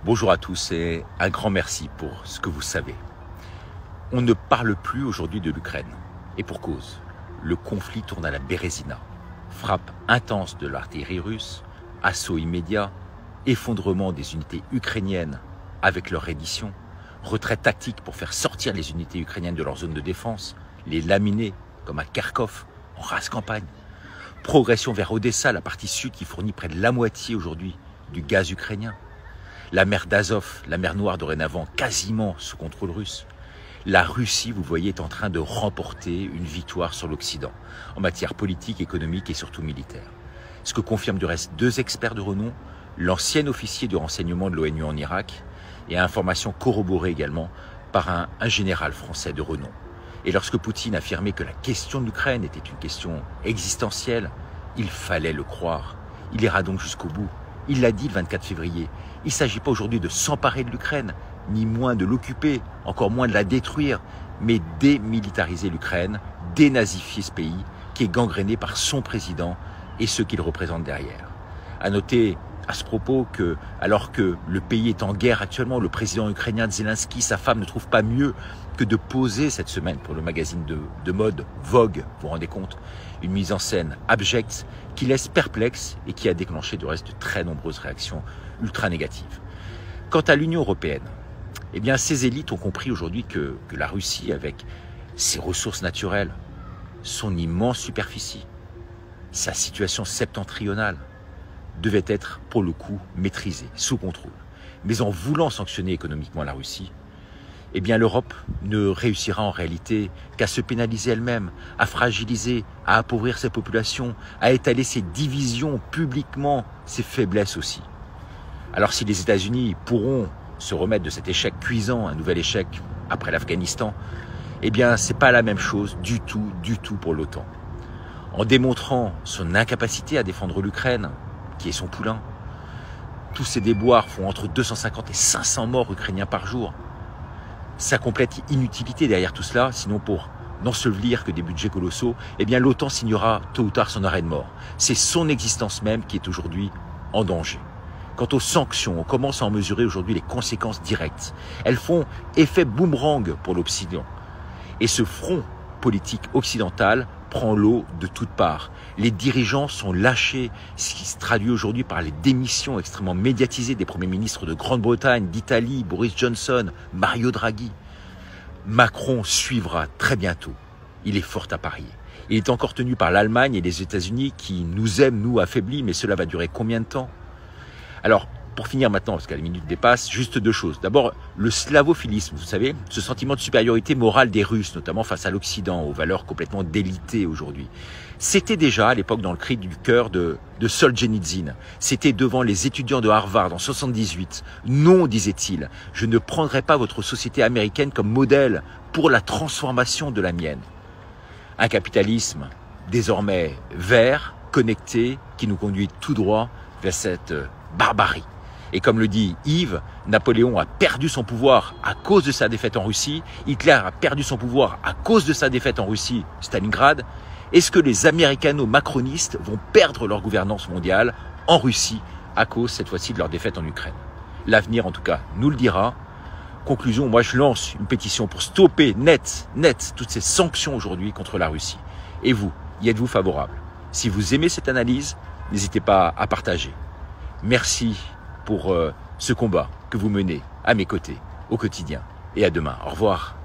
Bonjour à tous et un grand merci pour ce que vous savez. On ne parle plus aujourd'hui de l'Ukraine. Et pour cause, le conflit tourne à la Bérésina. Frappe intense de l'artillerie russe, assaut immédiat, effondrement des unités ukrainiennes avec leur reddition, retrait tactique pour faire sortir les unités ukrainiennes de leur zone de défense, les laminer comme à Kharkov en rase campagne, progression vers Odessa, la partie sud qui fournit près de la moitié aujourd'hui du gaz ukrainien, la mer d'Azov, la mer Noire dorénavant quasiment sous contrôle russe. La Russie, vous voyez, est en train de remporter une victoire sur l'Occident en matière politique, économique et surtout militaire. Ce que confirment du reste deux experts de renom, l'ancien officier du renseignement de l'ONU en Irak et information corroborée également par un général français de renom. Et lorsque Poutine affirmait que la question de l'Ukraine était une question existentielle, il fallait le croire. Il ira donc jusqu'au bout. Il l'a dit le 24 février. Il ne s'agit pas aujourd'hui de s'emparer de l'Ukraine, ni moins de l'occuper, encore moins de la détruire, mais démilitariser l'Ukraine, dénazifier ce pays qui est gangréné par son président et ceux qu'il représente derrière. À noter à ce propos que, alors que le pays est en guerre actuellement, le président ukrainien Zelensky, sa femme, ne trouve pas mieux que de poser cette semaine pour le magazine de mode Vogue, vous vous rendez compte, une mise en scène abjecte qui laisse perplexe et qui a déclenché du reste de très nombreuses réactions ultra négatives. Quant à l'Union européenne, eh bien, ces élites ont compris aujourd'hui que la Russie, avec ses ressources naturelles, son immense superficie, sa situation septentrionale, devait être, pour le coup, maîtrisée, sous contrôle. Mais en voulant sanctionner économiquement la Russie, eh bien, l'Europe ne réussira en réalité qu'à se pénaliser elle-même, à fragiliser, à appauvrir ses populations, à étaler ses divisions publiquement, ses faiblesses aussi. Alors si les États-Unis pourront se remettre de cet échec cuisant, un nouvel échec après l'Afghanistan, eh bien, c'est pas la même chose du tout pour l'OTAN. En démontrant son incapacité à défendre l'Ukraine, qui est son poulain, tous ces déboires font entre 250 et 500 morts ukrainiens par jour. Sa complète inutilité derrière tout cela, sinon pour n'ensevelir que des budgets colossaux, eh bien l'OTAN signera tôt ou tard son arrêt de mort. C'est son existence même qui est aujourd'hui en danger. Quant aux sanctions, on commence à en mesurer aujourd'hui les conséquences directes. Elles font effet boomerang pour l'Occident. Et ce front politique occidental prend l'eau de toutes parts. Les dirigeants sont lâchés, ce qui se traduit aujourd'hui par les démissions extrêmement médiatisées des premiers ministres de Grande-Bretagne, d'Italie, Boris Johnson, Mario Draghi. Macron suivra très bientôt. Il est fort à parier. Il est encore tenu par l'Allemagne et les États-Unis qui nous aiment, nous, affaiblis, mais cela va durer combien de temps ? Alors, pour finir maintenant, parce que la minute dépasse, juste deux choses. D'abord, le slavophilisme, vous savez, ce sentiment de supériorité morale des Russes, notamment face à l'Occident, aux valeurs complètement délitées aujourd'hui. C'était déjà à l'époque dans le cri du cœur de Solzhenitsyn. C'était devant les étudiants de Harvard en 78. Non, disait-il, je ne prendrai pas votre société américaine comme modèle pour la transformation de la mienne. Un capitalisme désormais vert, connecté, qui nous conduit tout droit vers cette barbarie. Et comme le dit Yves, Napoléon a perdu son pouvoir à cause de sa défaite en Russie, Hitler a perdu son pouvoir à cause de sa défaite en Russie, Stalingrad. Est-ce que les américano-macronistes vont perdre leur gouvernance mondiale en Russie à cause cette fois-ci de leur défaite en Ukraine? L'avenir en tout cas nous le dira. Conclusion, moi je lance une pétition pour stopper net toutes ces sanctions aujourd'hui contre la Russie. Et vous, y êtes-vous favorable? Si vous aimez cette analyse, n'hésitez pas à partager. Merci pour ce combat que vous menez à mes côtés au quotidien. Et à demain. Au revoir.